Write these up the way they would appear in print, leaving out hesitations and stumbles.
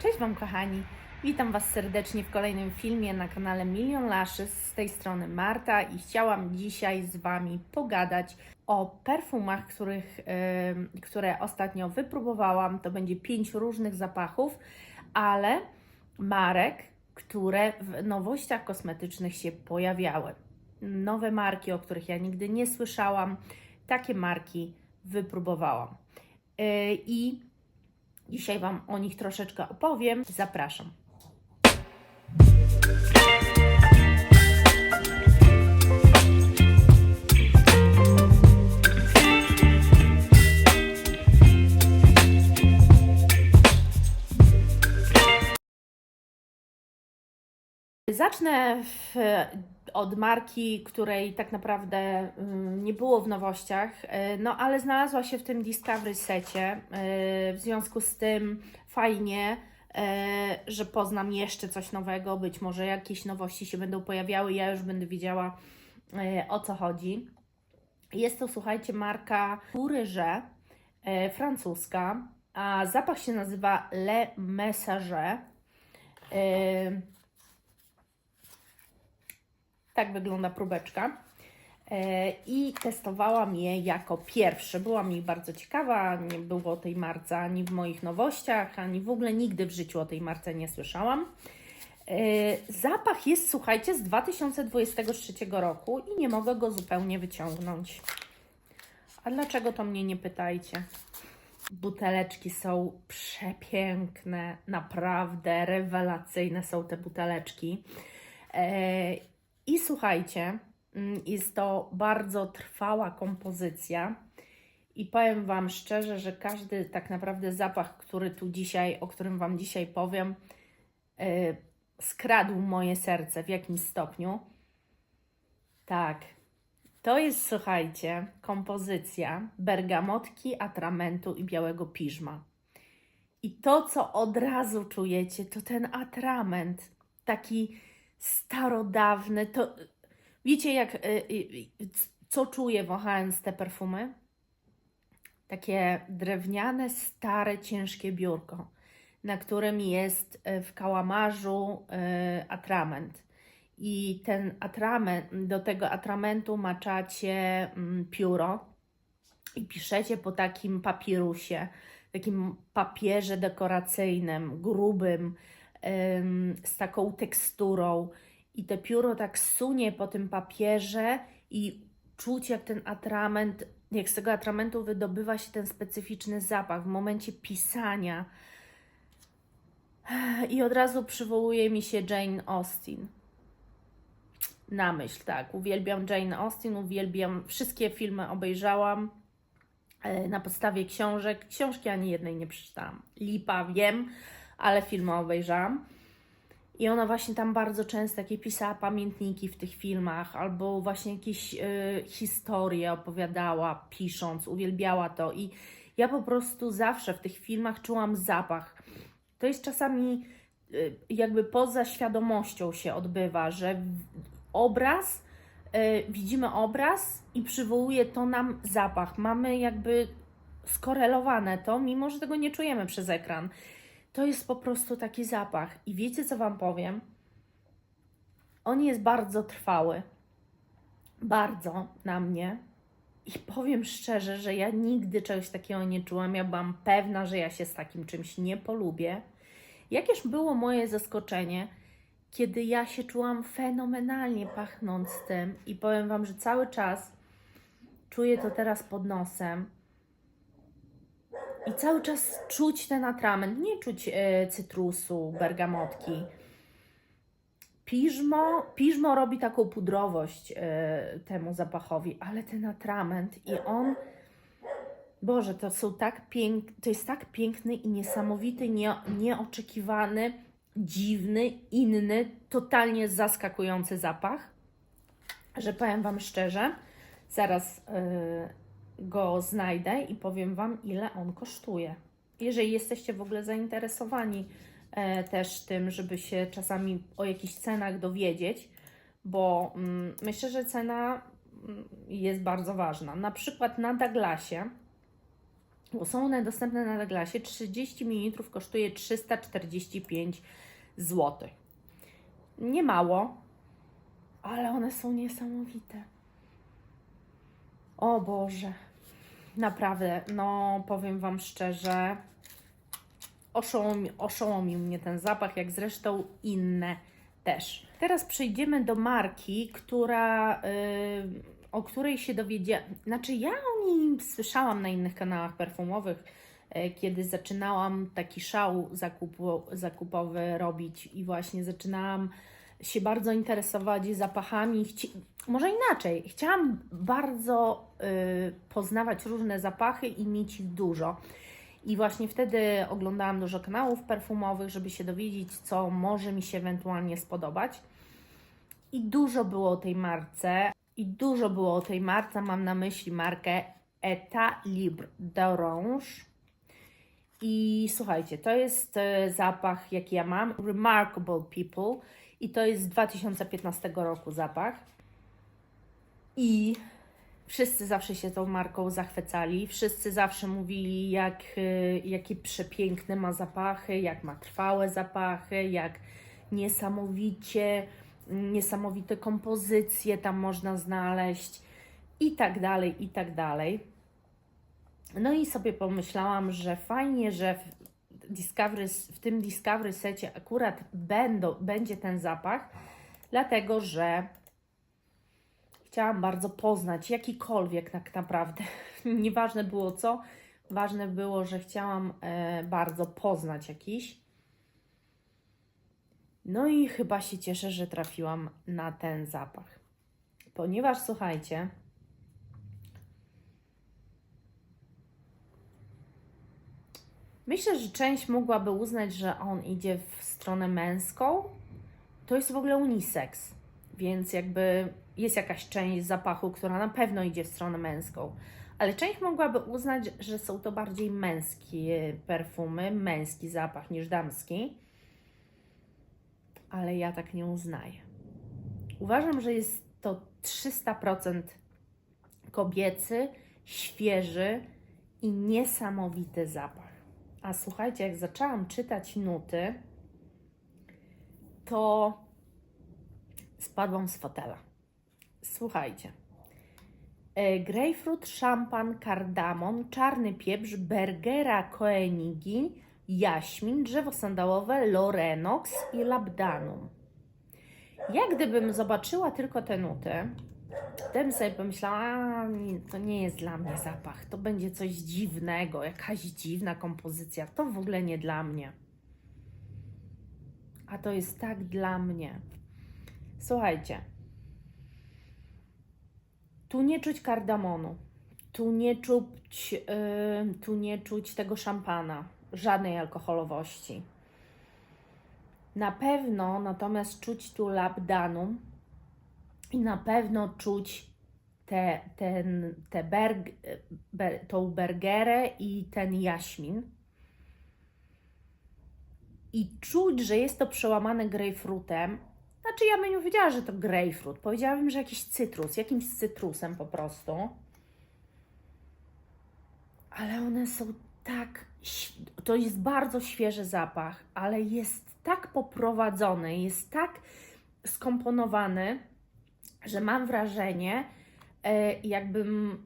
Cześć Wam kochani, witam Was serdecznie w kolejnym filmie na kanale Milion Lashes. Z tej strony Marta i chciałam dzisiaj z Wami pogadać o perfumach, które ostatnio wypróbowałam. To będzie 5 różnych zapachów, ale marek, które w nowościach kosmetycznych się pojawiały. Nowe marki, o których ja nigdy nie słyszałam, takie marki wypróbowałam. I dzisiaj Wam o nich troszeczkę opowiem. Zapraszam. Zacznę od marki, której tak naprawdę nie było w nowościach, no ale znalazła się w tym Discovery secie. W związku z tym fajnie, że poznam jeszcze coś nowego, być może jakieś nowości się będą pojawiały, ja już będę wiedziała, o co chodzi. Jest to, słuchajcie, marka Courrèges, francuska, a zapach się nazywa Le Messager. Tak wygląda próbeczka. I testowałam je jako pierwsze. Byłam ich bardzo ciekawa, nie było o tej marce ani w moich nowościach, ani w ogóle nigdy w życiu o tej marce nie słyszałam. Zapach jest, słuchajcie, z 2023 roku i nie mogę go zupełnie wyciągnąć. A dlaczego, to mnie nie pytajcie. Buteleczki są przepiękne, naprawdę rewelacyjne są te buteleczki. I słuchajcie, jest to bardzo trwała kompozycja i powiem Wam szczerze, że każdy tak naprawdę zapach, o którym Wam dzisiaj powiem, skradł moje serce w jakimś stopniu. Tak, to jest, słuchajcie, kompozycja bergamotki, atramentu i białego piżma. I to, co od razu czujecie, to ten atrament, taki starodawny, to wiecie co czuję wąchając te perfumy? Takie drewniane, stare, ciężkie biurko, na którym jest w kałamarzu atrament. I ten atrament, do tego atramentu maczacie pióro i piszecie po takim papirusie, takim papierze dekoracyjnym, grubym, z taką teksturą. I te pióro tak sunie po tym papierze i czuć jak ten atrament, jak z tego atramentu wydobywa się ten specyficzny zapach w momencie pisania. I od razu przywołuje mi się Jane Austen na myśl, tak. Uwielbiam Jane Austen, uwielbiam, wszystkie filmy obejrzałam na podstawie książek. Książki ani jednej nie przeczytałam. Lipa, wiem, ale filmy obejrzałam. I ona właśnie tam bardzo często takie pisała pamiętniki w tych filmach, albo właśnie jakieś historie opowiadała, pisząc, uwielbiała to. I ja po prostu zawsze w tych filmach czułam zapach. To jest czasami jakby poza świadomością się odbywa, że widzimy obraz i przywołuje to nam zapach. Mamy jakby skorelowane to, mimo że tego nie czujemy przez ekran. To jest po prostu taki zapach. I wiecie, co Wam powiem? On jest bardzo trwały. Bardzo na mnie. I powiem szczerze, że ja nigdy czegoś takiego nie czułam. Ja byłam pewna, że ja się z takim czymś nie polubię. Jakież było moje zaskoczenie, kiedy ja się czułam fenomenalnie pachnąc tym. I powiem Wam, że cały czas czuję to teraz pod nosem. I cały czas czuć ten atrament, nie czuć cytrusu, bergamotki. Piżmo robi taką pudrowość temu zapachowi, ale ten atrament i on, Boże, to jest tak piękny i niesamowity, nieoczekiwany, dziwny, inny, totalnie zaskakujący zapach, że powiem Wam szczerze, zaraz go znajdę i powiem Wam, ile on kosztuje. Jeżeli jesteście w ogóle zainteresowani też tym, żeby się czasami o jakichś cenach dowiedzieć, bo myślę, że cena jest bardzo ważna. Na przykład na Douglasie bo są one dostępne na Douglasie. 30 ml kosztuje 345 zł. Nie mało, ale one są niesamowite. O Boże, naprawdę, no powiem Wam szczerze, oszołomił mnie ten zapach, jak zresztą inne też. Teraz przejdziemy do marki, o której się dowiedziałam. Znaczy, ja o niej słyszałam na innych kanałach perfumowych, kiedy zaczynałam taki szał zakupowy robić i właśnie zaczynałam się bardzo interesować zapachami. Może inaczej, chciałam bardzo poznawać różne zapachy i mieć ich dużo. I właśnie wtedy oglądałam dużo kanałów perfumowych, żeby się dowiedzieć, co może mi się ewentualnie spodobać. I dużo było o tej marce. Mam na myśli markę État Libre d'Orange. I słuchajcie, to jest zapach, jaki ja mam, Remarkable People. I to jest z 2015 roku zapach. I wszyscy zawsze się tą marką zachwycali. Wszyscy zawsze mówili, jakie przepiękne ma zapachy, jak ma trwałe zapachy, jak niesamowite kompozycje tam można znaleźć i tak dalej, i tak dalej. No i sobie pomyślałam, że fajnie, że w tym Discovery secie akurat będzie ten zapach, dlatego że chciałam bardzo poznać jakikolwiek tak naprawdę. Nieważne było co, ważne było, że chciałam bardzo poznać jakiś. No i chyba się cieszę, że trafiłam na ten zapach. Ponieważ słuchajcie, myślę, że część mogłaby uznać, że on idzie w stronę męską. To jest w ogóle unisex, więc jakby jest jakaś część zapachu, która na pewno idzie w stronę męską. Ale część mogłaby uznać, że są to bardziej męskie perfumy, męski zapach niż damski. Ale ja tak nie uznaję. Uważam, że jest to 300% kobiecy, świeży i niesamowity zapach. A słuchajcie, jak zaczęłam czytać nuty, to spadłam z fotela. Słuchajcie. Grejpfrut, szampan, kardamon, czarny pieprz, bergera koenigi, jaśmin, drzewo sandałowe, lorenox i labdanum. Jak gdybym zobaczyła tylko te nuty, wtedy sobie pomyślała, to nie jest dla mnie zapach, to będzie coś dziwnego, jakaś dziwna kompozycja, to w ogóle nie dla mnie. A to jest tak dla mnie. Słuchajcie, tu nie czuć kardamonu, tu nie czuć tego szampana, żadnej alkoholowości. Na pewno natomiast czuć tu labdanum i na pewno czuć tą bergerę i ten jaśmin. I czuć, że jest to przełamane grejpfrutem. Znaczy, ja bym nie powiedziała, że to grejpfrut. Powiedziałabym, że jakiś cytrus, jakimś cytrusem po prostu. Ale one są tak... To jest bardzo świeży zapach, ale jest tak poprowadzony, jest tak skomponowany, że mam wrażenie, jakbym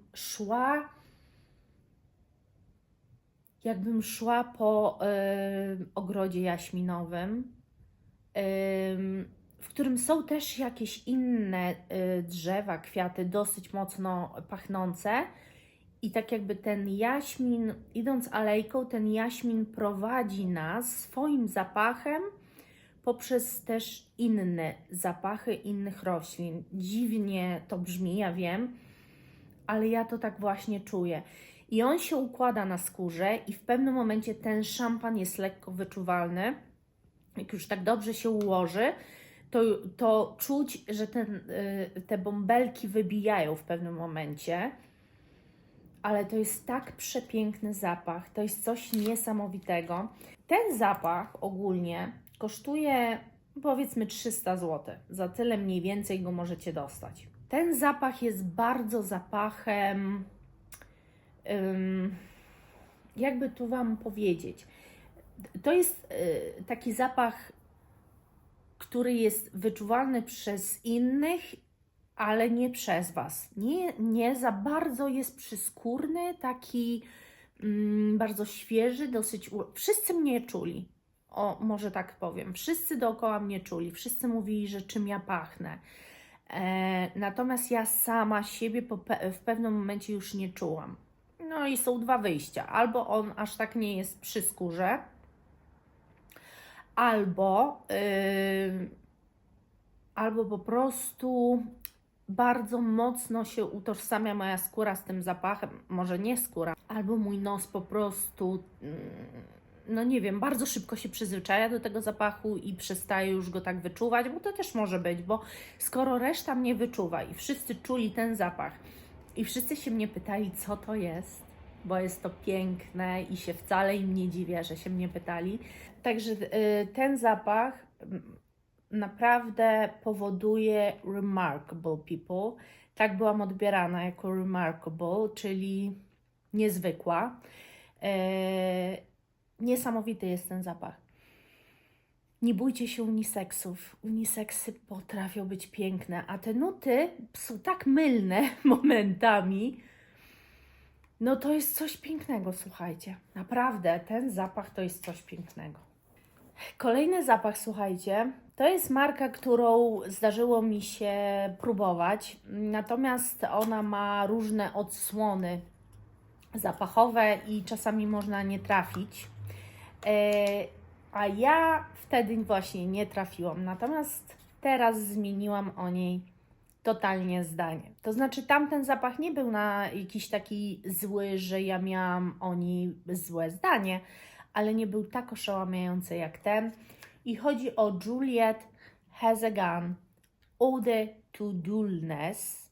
szła po ogrodzie jaśminowym, w którym są też jakieś inne drzewa, kwiaty dosyć mocno pachnące. I tak jakby ten jaśmin, idąc alejką, ten jaśmin prowadzi nas swoim zapachem poprzez też inne zapachy innych roślin. Dziwnie to brzmi, ja wiem, ale ja to tak właśnie czuję. I on się układa na skórze i w pewnym momencie ten szampan jest lekko wyczuwalny. Jak już tak dobrze się ułoży, to czuć, że te bąbelki wybijają w pewnym momencie. Ale to jest tak przepiękny zapach, to jest coś niesamowitego. Ten zapach ogólnie kosztuje powiedzmy 300 zł. Za tyle mniej więcej go możecie dostać. Ten zapach jest bardzo zapachem jakby tu Wam powiedzieć, to jest taki zapach, który jest wyczuwalny przez innych, ale nie przez Was. Nie za bardzo jest przyskórny, taki bardzo świeży, dosyć. Wszyscy mnie czuli. O, może tak powiem. Wszyscy dookoła mnie czuli. Wszyscy mówili, że czym ja pachnę. Natomiast ja sama siebie w pewnym momencie już nie czułam. No i są dwa wyjścia. Albo on aż tak nie jest przy skórze, albo po prostu bardzo mocno się utożsamia moja skóra z tym zapachem, może nie skóra, albo mój nos po prostu, no nie wiem, bardzo szybko się przyzwyczaja do tego zapachu i przestaje już go tak wyczuwać, bo to też może być, bo skoro reszta mnie wyczuwa i wszyscy czuli ten zapach i wszyscy się mnie pytali, co to jest, bo jest to piękne i się wcale im nie dziwię, że się mnie pytali. Także ten zapach naprawdę powoduje remarkable people. Tak byłam odbierana jako remarkable, czyli niezwykła. Niesamowity jest ten zapach. Nie bójcie się uniseksów. Uniseksy potrafią być piękne, a te nuty są tak mylne momentami. No to jest coś pięknego, słuchajcie. Naprawdę, ten zapach to jest coś pięknego. Kolejny zapach, słuchajcie, to jest marka, którą zdarzyło mi się próbować, natomiast ona ma różne odsłony zapachowe i czasami można nie trafić, a ja wtedy właśnie nie trafiłam, natomiast teraz zmieniłam o niej totalnie zdanie. To znaczy tamten zapach nie był na jakiś taki zły, że ja miałam o niej złe zdanie, ale nie był tak oszałamiający jak ten. I chodzi o Juliette Hazegan Ode to Dullness.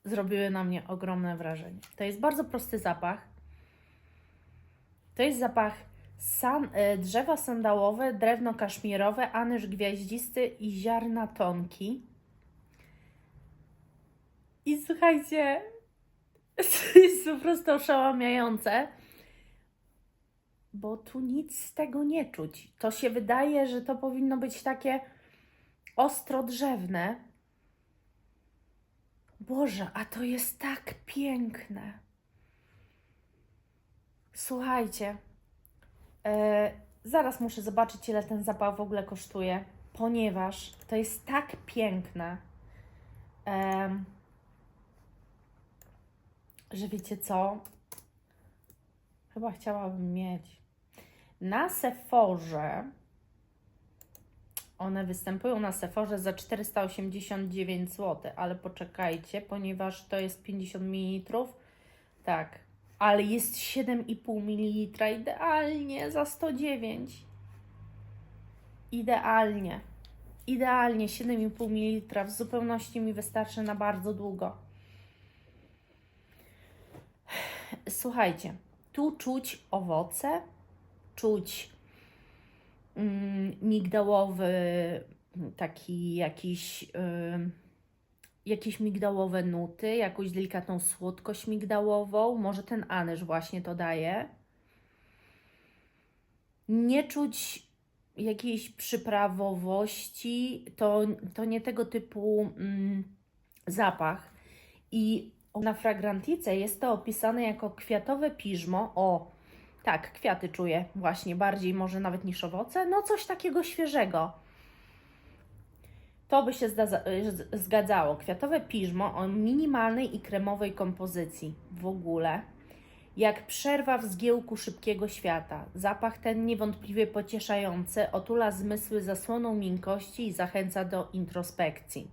Zrobiły na mnie ogromne wrażenie. To jest bardzo prosty zapach. To jest zapach drzewa sandałowe, drewno kaszmirowe, anyż gwiaździsty i ziarna tonki. I słuchajcie, to jest po prostu oszałamiające, bo tu nic z tego nie czuć. To się wydaje, że to powinno być takie ostro drzewne. Boże, a to jest tak piękne. Słuchajcie, zaraz muszę zobaczyć, ile ten zapach w ogóle kosztuje, ponieważ to jest tak piękne, że wiecie co? Chyba chciałabym mieć. Na Sephorze, one występują na Sephorze za 489 zł, ale poczekajcie, ponieważ to jest 50 ml. Tak, ale jest 7,5 ml, idealnie za 109. Idealnie. Idealnie 7,5 ml w zupełności mi wystarczy na bardzo długo. Słuchajcie, tu czuć owoce, czuć migdałowy, taki jakieś migdałowe nuty, jakąś delikatną słodkość migdałową, może ten anyż właśnie to daje. Nie czuć jakiejś przyprawowości, to nie tego typu zapach. I na Fragrantice jest to opisane jako kwiatowe piżmo. O, tak, kwiaty czuję właśnie bardziej może nawet niż owoce. No coś takiego świeżego. To by się zgadzało. Kwiatowe piżmo o minimalnej i kremowej kompozycji. W ogóle jak przerwa w zgiełku szybkiego świata. Zapach ten niewątpliwie pocieszający, otula zmysły zasłoną miękkości i zachęca do introspekcji.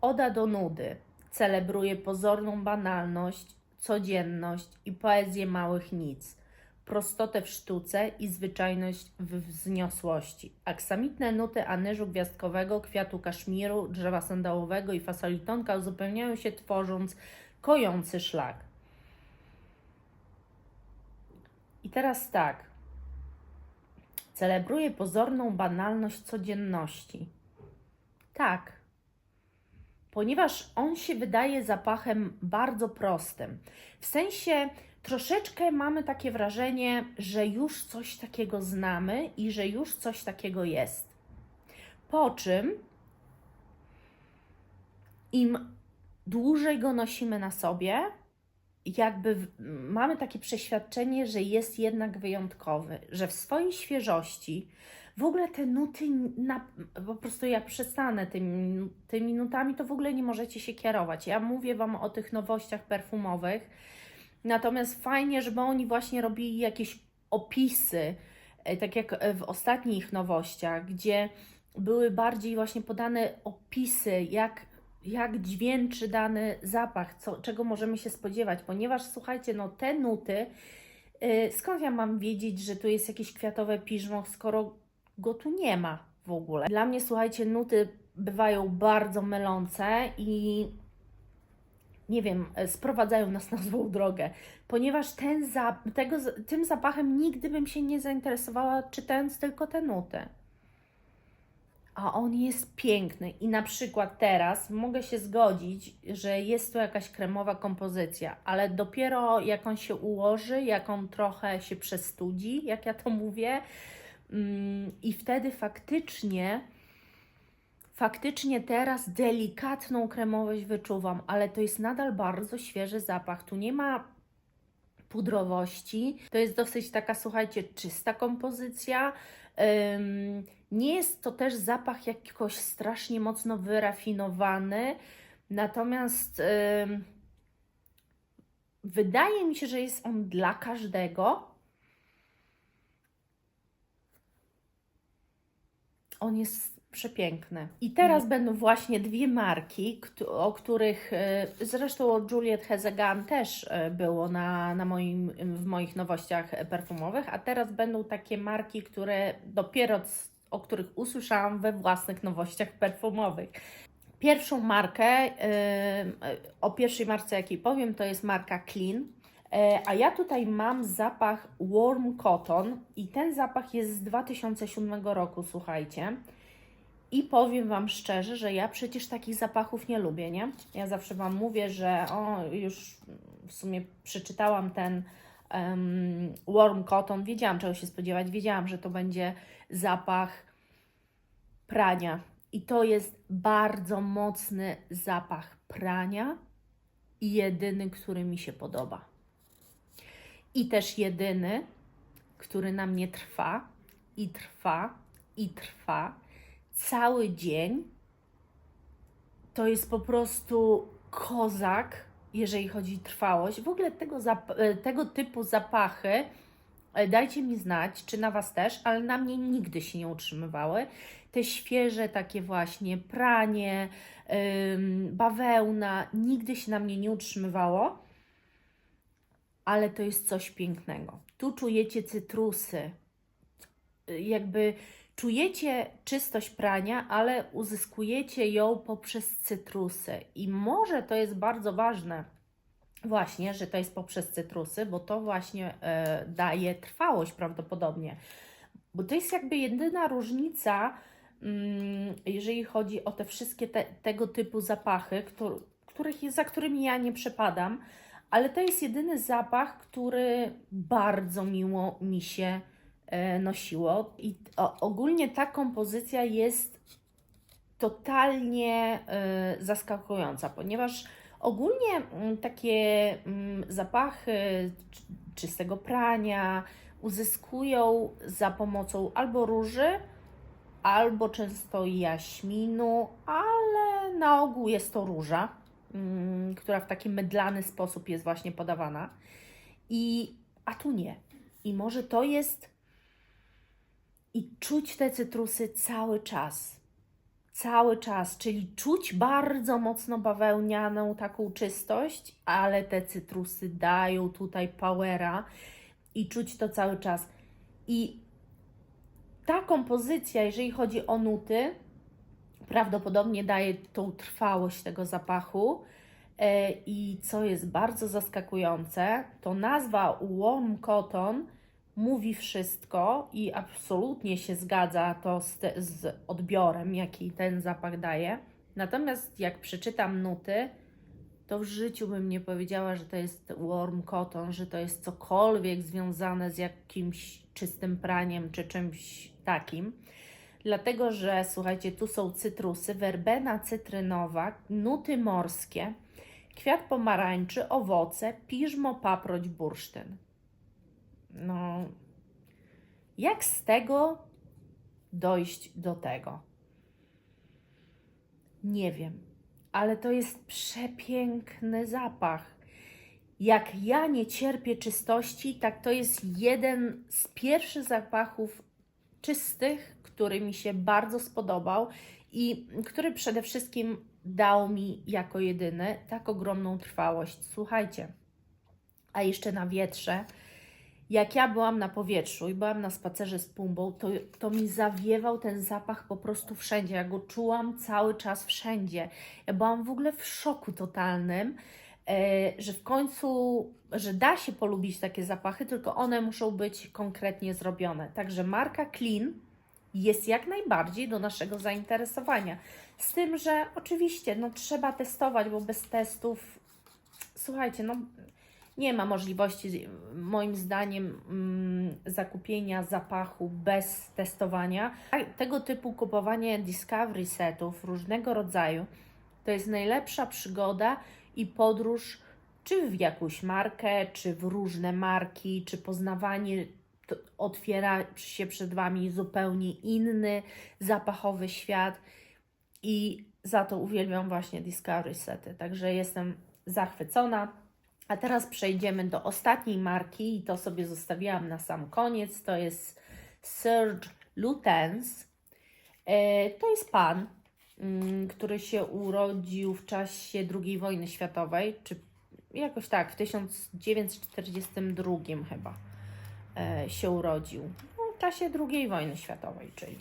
Oda do nudy. Celebruje pozorną banalność, codzienność i poezję małych nic, prostotę w sztuce i zwyczajność w wzniosłości. Aksamitne nuty anyżu gwiazdkowego, kwiatu kaszmiru, drzewa sandałowego i fasoli tonka uzupełniają się, tworząc kojący szlak. I teraz tak. Celebruje pozorną banalność codzienności. Tak. Ponieważ on się wydaje zapachem bardzo prostym. W sensie troszeczkę mamy takie wrażenie, że już coś takiego znamy i że już coś takiego jest. Po czym im dłużej go nosimy na sobie, jakby mamy takie przeświadczenie, że jest jednak wyjątkowy, że w swojej świeżości w ogóle te nuty, po prostu jak przestanę tymi nutami, to w ogóle nie możecie się kierować. Ja mówię Wam o tych nowościach perfumowych, natomiast fajnie, żeby oni właśnie robili jakieś opisy, tak jak w ostatnich nowościach, gdzie były bardziej właśnie podane opisy, jak dźwięczy dany zapach, czego możemy się spodziewać, ponieważ słuchajcie, no te nuty, skąd ja mam wiedzieć, że tu jest jakieś kwiatowe piżmo, skoro go tu nie ma w ogóle. Dla mnie, słuchajcie, nuty bywają bardzo mylące i nie wiem, sprowadzają nas na złą drogę, ponieważ tym zapachem nigdy bym się nie zainteresowała, czytając tylko te nuty. A on jest piękny i na przykład teraz mogę się zgodzić, że jest to jakaś kremowa kompozycja, ale dopiero jak on się ułoży, jak on trochę się przestudzi, jak ja to mówię, i wtedy faktycznie teraz delikatną kremowość wyczuwam, ale to jest nadal bardzo świeży zapach. Tu nie ma pudrowości. To jest dosyć taka, słuchajcie, czysta kompozycja. Nie jest to też zapach jakoś strasznie mocno wyrafinowany, natomiast wydaje mi się, że jest on dla każdego. On jest przepiękny. I teraz będą właśnie dwie marki, o których zresztą Juliet Has a Gun też było w moich nowościach perfumowych, a teraz będą takie marki, które o których usłyszałam we własnych nowościach perfumowych. Pierwszą markę, o pierwszej marce jakiej powiem, to jest marka Clean. A ja tutaj mam zapach Warm Cotton i ten zapach jest z 2007 roku, słuchajcie. I powiem Wam szczerze, że ja przecież takich zapachów nie lubię, nie? Ja zawsze Wam mówię, że już w sumie przeczytałam ten Warm Cotton, wiedziałam czego się spodziewać, wiedziałam, że to będzie zapach prania. I to jest bardzo mocny zapach prania i jedyny, który mi się podoba. I też jedyny, który na mnie trwa i trwa i trwa cały dzień. To jest po prostu kozak, jeżeli chodzi o trwałość. W ogóle tego typu zapachy, dajcie mi znać, czy na Was też, ale na mnie nigdy się nie utrzymywały. Te świeże takie właśnie pranie, bawełna, nigdy się na mnie nie utrzymywało, ale to jest coś pięknego. Tu czujecie cytrusy, jakby czujecie czystość prania, ale uzyskujecie ją poprzez cytrusy. I może to jest bardzo ważne właśnie, że to jest poprzez cytrusy, bo to właśnie daje trwałość prawdopodobnie. Bo to jest jakby jedyna różnica, jeżeli chodzi o te wszystkie tego typu zapachy, za którymi ja nie przepadam, ale to jest jedyny zapach, który bardzo miło mi się nosiło. I ogólnie ta kompozycja jest totalnie zaskakująca, ponieważ ogólnie takie zapachy czystego prania uzyskują za pomocą albo róży, albo często jaśminu, ale na ogół jest to róża, która w taki mydlany sposób jest właśnie podawana. A tu nie. I może to jest... I czuć te cytrusy cały czas. Cały czas, czyli czuć bardzo mocno bawełnianą taką czystość, ale te cytrusy dają tutaj powera i czuć to cały czas. I ta kompozycja, jeżeli chodzi o nuty, prawdopodobnie daje tą trwałość tego zapachu. I co jest bardzo zaskakujące, to nazwa Warm Cotton mówi wszystko i absolutnie się zgadza to z odbiorem, jaki ten zapach daje. Natomiast jak przeczytam nuty, to w życiu bym nie powiedziała, że to jest warm cotton, że to jest cokolwiek związane z jakimś czystym praniem czy czymś takim. Dlatego, że słuchajcie, tu są cytrusy, werbena cytrynowa, nuty morskie, kwiat pomarańczy, owoce, piżmo, paproć, bursztyn. No, jak z tego dojść do tego? Nie wiem, ale to jest przepiękny zapach. Jak ja nie cierpię czystości, tak to jest jeden z pierwszych zapachów czystych, który mi się bardzo spodobał i który przede wszystkim dał mi jako jedyny tak ogromną trwałość. Słuchajcie, a jeszcze na wietrze, jak ja byłam na powietrzu i byłam na spacerze z Pumbą, to mi zawiewał ten zapach po prostu wszędzie. Ja go czułam cały czas wszędzie. Ja byłam w ogóle w szoku totalnym, że w końcu, że da się polubić takie zapachy, tylko one muszą być konkretnie zrobione. Także marka Clean jest jak najbardziej do naszego zainteresowania. Z tym, że oczywiście no, trzeba testować, bo bez testów, słuchajcie, no nie ma możliwości, moim zdaniem, zakupienia zapachu bez testowania. Tego typu kupowanie discovery setów różnego rodzaju to jest najlepsza przygoda i podróż, czy w jakąś markę, czy w różne marki, czy poznawanie, otwiera się przed Wami zupełnie inny, zapachowy świat i za to uwielbiam właśnie discovery sety. Także jestem zachwycona. A teraz przejdziemy do ostatniej marki i to sobie zostawiłam na sam koniec. To jest Serge Lutens. To jest pan, który się urodził w czasie II wojny światowej, czy jakoś tak, w 1942 chyba się urodził. No, w czasie II wojny światowej, czyli.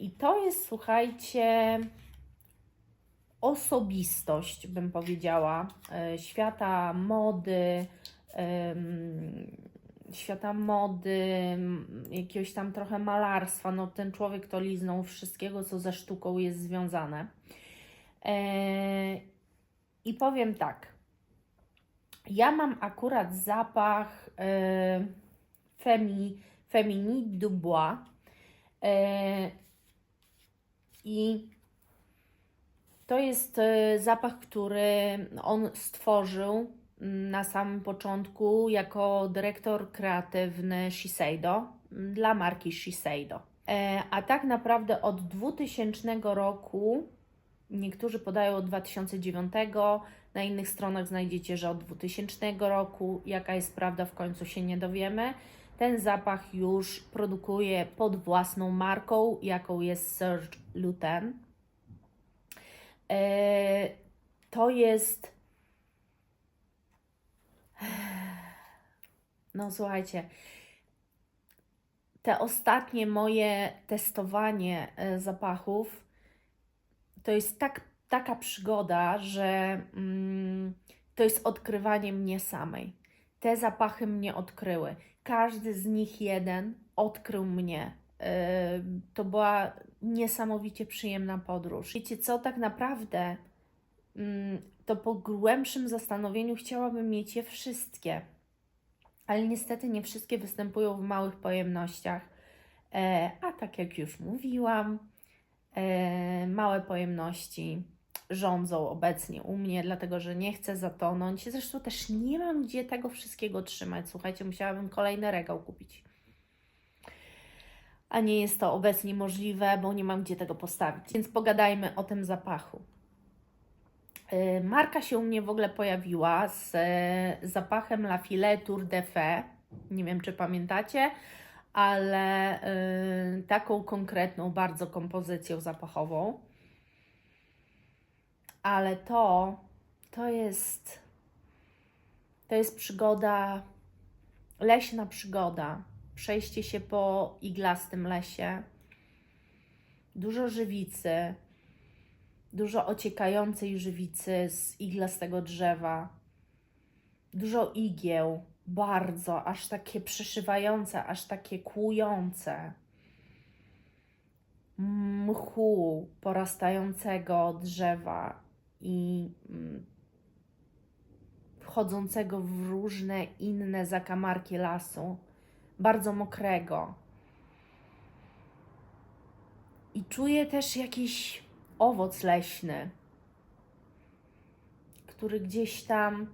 I to jest, słuchajcie, osobistość, bym powiedziała, świata mody, jakiegoś tam trochę malarstwa. No, ten człowiek to liznął wszystkiego, co ze sztuką jest związane. I powiem tak, ja mam akurat zapach Féminine du Bois i to jest zapach, który on stworzył na samym początku jako dyrektor kreatywny Shiseido dla marki Shiseido. A tak naprawdę od 2000 roku, niektórzy podają od 2009, na innych stronach znajdziecie, że od 2000 roku, jaka jest prawda, w końcu się nie dowiemy. Ten zapach już produkuje pod własną marką, jaką jest Serge Lutens. To jest, no słuchajcie, te ostatnie moje testowanie zapachów to jest taka przygoda, że to jest odkrywanie mnie samej. Te zapachy mnie odkryły. Każdy z nich jeden odkrył mnie. To była niesamowicie przyjemna podróż. Wiecie co, tak naprawdę to po głębszym zastanowieniu chciałabym mieć je wszystkie, ale niestety nie wszystkie występują w małych pojemnościach, a tak jak już mówiłam, małe pojemności rządzą obecnie u mnie, dlatego że nie chcę zatonąć. Zresztą też nie mam gdzie tego wszystkiego trzymać. Słuchajcie, musiałabym kolejny regał kupić. A nie jest to obecnie możliwe, bo nie mam gdzie tego postawić. Więc pogadajmy o tym zapachu. Marka się u mnie w ogóle pojawiła z zapachem La Fileture de Fée. Nie wiem, czy pamiętacie, ale taką konkretną bardzo kompozycją zapachową. Ale to jest przygoda, leśna przygoda. Przejście się po iglastym lesie. Dużo żywicy, dużo ociekającej żywicy z iglastego drzewa. Dużo igieł, bardzo, aż takie przeszywające, aż takie kłujące. Mchu porastającego drzewa. i wchodzącego w różne inne zakamarki lasu, bardzo mokrego. I czuję też jakiś owoc leśny, który gdzieś tam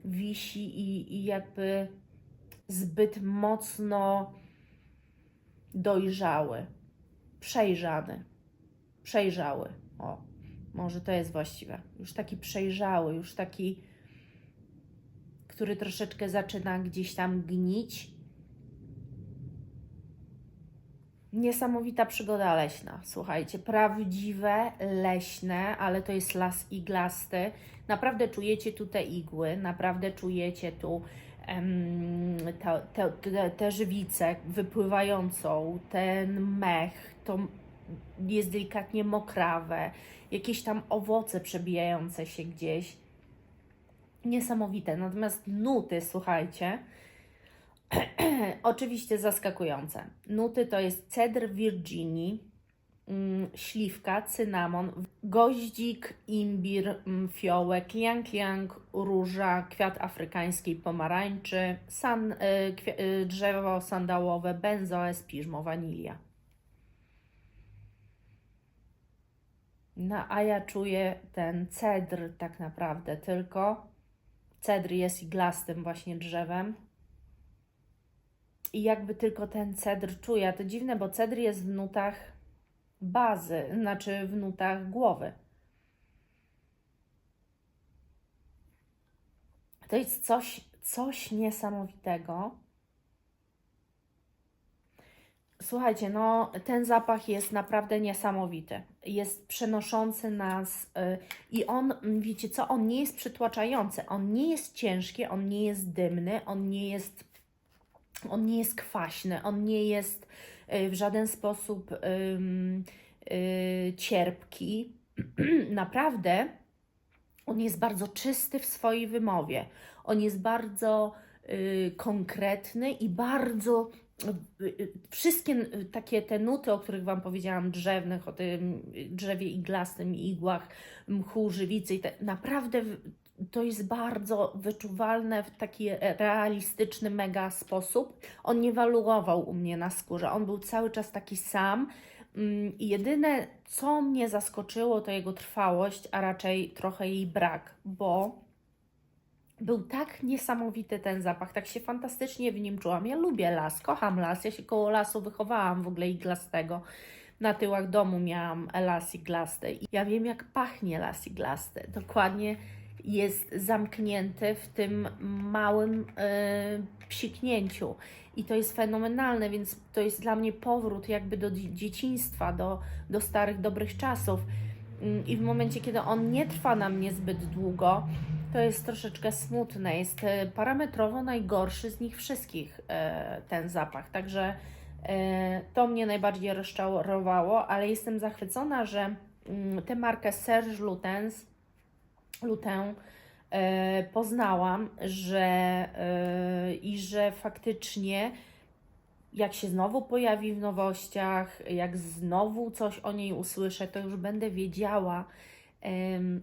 wisi i jakby zbyt mocno dojrzały, przejrzały. O, może to jest właściwe. Już taki przejrzały, już taki, który troszeczkę zaczyna gdzieś tam gnić. Niesamowita przygoda leśna, słuchajcie, prawdziwe leśne, ale to jest las iglasty. Naprawdę czujecie tu te igły, naprawdę czujecie tu tę żywicę wypływającą, ten mech, to jest delikatnie mokrawe, jakieś tam owoce przebijające się gdzieś. Niesamowite, natomiast nuty, słuchajcie, oczywiście zaskakujące. Nuty to jest cedr Virginii, śliwka, cynamon, goździk, imbir, fiołek, ylang-ylang, róża, kwiat afrykańskiej pomarańczy, drzewo sandałowe, benzoes, piżmo, wanilia. No a ja czuję ten cedr tak naprawdę tylko. Cedr jest iglastym właśnie drzewem. I jakby tylko ten cedr czuję. To dziwne, bo cedr jest w nutach bazy, znaczy w nutach głowy. To jest coś niesamowitego. Słuchajcie, no ten zapach jest naprawdę niesamowity. Jest przenoszący nas i on, wiecie co, on nie jest przytłaczający, on nie jest ciężki, on nie jest dymny, on nie jest kwaśny, on nie jest w żaden sposób cierpki. Naprawdę on jest bardzo czysty w swojej wymowie. On jest bardzo konkretny i bardzo wszystkie takie te nuty, o których Wam powiedziałam, drzewnych, o tym drzewie iglastym, igłach, mchu, żywicy, naprawdę to jest bardzo wyczuwalne w taki realistyczny mega sposób. On nie waluował u mnie na skórze, on był cały czas taki sam. I jedyne, co mnie zaskoczyło, to jego trwałość, a raczej trochę jej brak, bo był tak niesamowity ten zapach, tak się fantastycznie w nim czułam. Ja lubię las, kocham las, ja się koło lasu wychowałam w ogóle iglastego. Na tyłach domu miałam las iglasty. Ja wiem, jak pachnie las iglasty. Dokładnie jest zamknięty w tym małym psiknięciu. I to jest fenomenalne, więc to jest dla mnie powrót jakby do dzieciństwa, do starych, dobrych czasów. I w momencie, kiedy on nie trwa na mnie zbyt długo, to jest troszeczkę smutne. Jest parametrowo najgorszy z nich wszystkich ten zapach. Także to mnie najbardziej rozczarowało, ale jestem zachwycona, że tę markę Serge Lutens poznałam, że faktycznie jak się znowu pojawi w nowościach, jak znowu coś o niej usłyszę, to już będę wiedziała,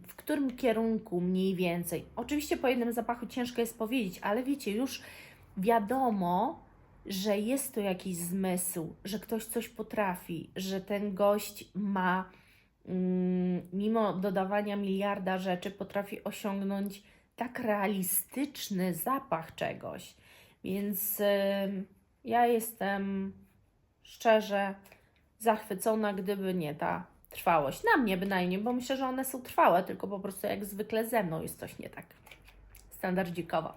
w którym kierunku mniej więcej. Oczywiście po jednym zapachu ciężko jest powiedzieć, ale wiecie, już wiadomo, że jest to jakiś zmysł, że ktoś coś potrafi, że ten gość ma, mimo dodawania miliarda rzeczy, potrafi osiągnąć tak realistyczny zapach czegoś. Więc ja jestem szczerze zachwycona, gdyby nie ta trwałość. Na mnie bynajmniej, bo myślę, że one są trwałe, tylko po prostu jak zwykle ze mną jest coś nie tak. Standardzikowo.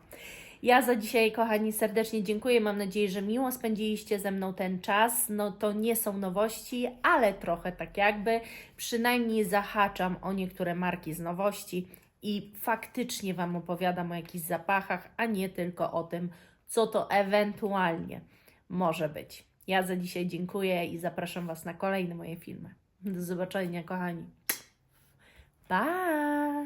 Ja za dzisiaj, kochani, serdecznie dziękuję. Mam nadzieję, że miło spędziliście ze mną ten czas. No to nie są nowości, ale trochę tak jakby. Przynajmniej zahaczam o niektóre marki z nowości i faktycznie Wam opowiadam o jakichś zapachach, a nie tylko o tym, co to ewentualnie może być. Ja za dzisiaj dziękuję i zapraszam Was na kolejne moje filmy. Do zobaczenia, kochani. Bye!